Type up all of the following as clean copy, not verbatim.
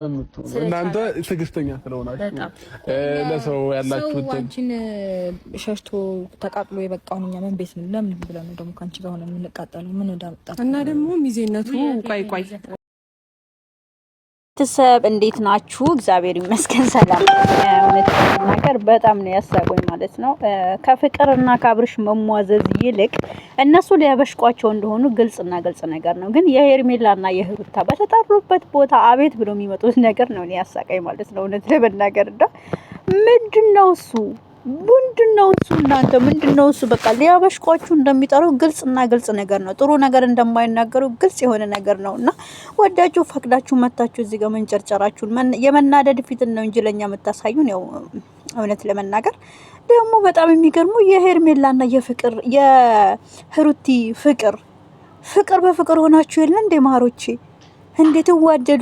እናንተ ትግስተኛ ስለሆናችሁ ለሰው ያላችሁ አንቺን ሸሽቶ ተቃጥሎ የበቃውን እኛ ምን ቤት ነው ለምን ብለን ነው ደግሞ ካንቺ ጋር ሆነ የምንቃጠለው ምን እንዳመጣ እና ደግሞ ሚዜነቱ ቆይ ተሰብ እንዴት ናችሁ? እግዚአብሔር ይመስገን ሰላም። እውነት ነገር በጣም ነው ያሳቆኝ ማለት ነው። ከፍቅርና ከአብርሽ መሟዘዝ ይልቅ እነሱ ሊያበሽቋቸው እንደሆኑ ግልጽና ግልጽ ነገር ነው። ግን የሄርሜላና የህሩታ በተጠሩበት ቦታ አቤት ብሎ የሚመጡት ነገር ነው ያሳቀኝ ማለት ነው። እውነት ለመናገር ምንድነው እሱ እናንተ ምንድነው እሱ በቃ ሊያበሽቋችሁ እንደሚጠሩ ግልጽና ግልጽ ነገር ነው። ጥሩ ነገር እንደማይናገሩ ግልጽ የሆነ ነገር ነውና ወዳችሁ ፈቅዳችሁ መታችሁ እዚህ ጋር መንጨርጨራችሁን የመናደድ ፊትን ነው እንጂ ለኛ መታሳዩን ያው እውነት ለመናገር ደግሞ በጣም የሚገርሙ የሄርሜላና የህሩቲ ፍቅር በፍቅር ሆናችሁ የለ እንደ ማሮቼ እንዴ ትዋደዱ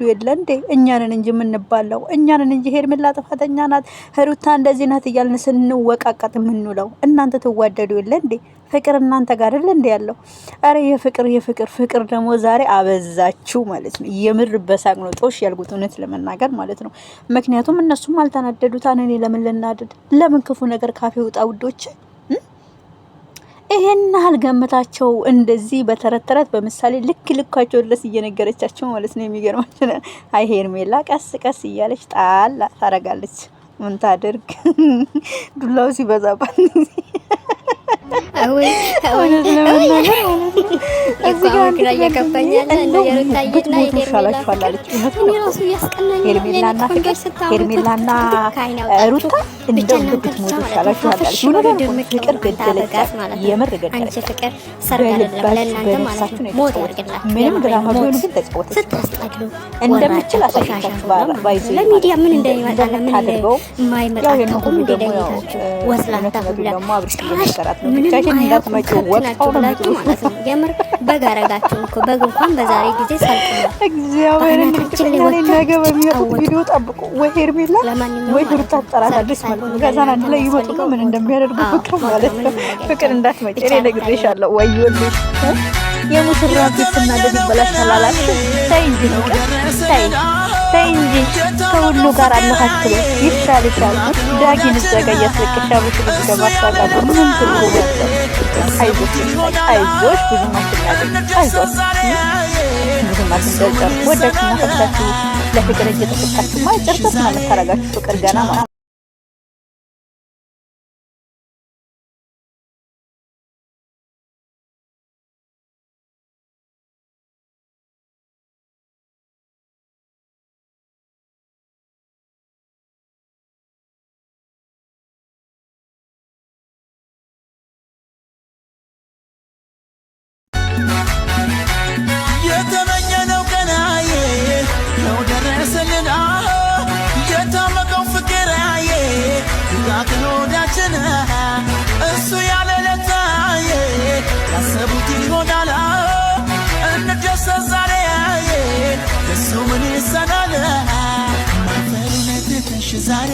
የለ እንዴ እኛንን እንጂ የምንባለው እኛንን እንጂ ሄርሜላ ጥፋተኛ ናት ህሩታ እንደዚህ ናት እያልን ስንወቃቀጥ የምንውለው እናንተ ትዋደዱ የለ እንዴ ፍቅር እናንተ ጋር አይደል እንዴ ያለው? አረ የፍቅር ደግሞ ዛሬ አበዛችሁ ማለት ነው። የምር በሳቅ ነው ጦሽ ያልኩት እውነት ለመናገር ማለት ነው። ምክንያቱም እነሱም አልተናደዱት እኔ ለምን ልናደድ? ለምን ክፉ ነገር ካፌ ውጣ ውዶች? ይሄን አልገመታቸው እንደዚህ በተረተረት በምሳሌ ልካቸው ድረስ እየነገረቻቸው ማለት ነው። የሚገርማችሁ አይ ሄርሜላ ቀስ እያለች ጣል ታረጋለች። ምን ታደርግ ዱላው ሲበዛባት ሄርሜላና ሩታ እንደው ብትሞቱ ይሻላችኋል። ፍቅር ገደለቻት የምር ገደለቻት። ምንም ድራማ ቢሆን ግን ተጫወተች እንደምችል አሳይቻችሁ ባይዙ ለሚዲያ ምን እንደሚመጣ ለምን የማይመጣ ሁሉ ደግሞ ወስላታ ደግሞ አብርሽ እየተከራት ነው። ብቻችን እንዳትመጪው ወጣው ማለት ነው። የምር በጋረጋችሁ እኮ በግ እንኳን በዛሬ ጊዜ ሰልጥነው እግዚአብሔር እንግዲህ ነገ በሚወጣው ቪዲዮ ጠብቁ። ወይ ሄርሜላ ወይ ሩታ ተጠራታለች ማለት ነው። ከዛን አንድ ላይ ይወጡ ነው ምን እንደሚያደርጉ ፍቅር ማለት ነው። ፍቅር እንዳትመጪ እኔ ነግሬሻለሁ። ወይወልሽ የሙሽራ ፊትና እንደዚህ በላሻል አላችሁ። ተይ እንጂ ነው ተይ እንጂ ከሁሉ ጋር አለካችሁ ይሻል ዳጊን ዘጋ ያስለቅሻሉ ስለተባታቃሉ ምን ትልቁ አይዞሽ ብዙ ማትናገር ወዳችሁና ፈታችሁ ለፍቅር እየተሰጣችሁ ማጨርሰት ማለት ታረጋችሁ ፍቅር ገና ማለት እሱ ያለለታዬ ያሰቡት ይሆናል እንደሰ ዛሬ እሱ ምን ይሰናል ማፈሪነት ተሽ ዛሬ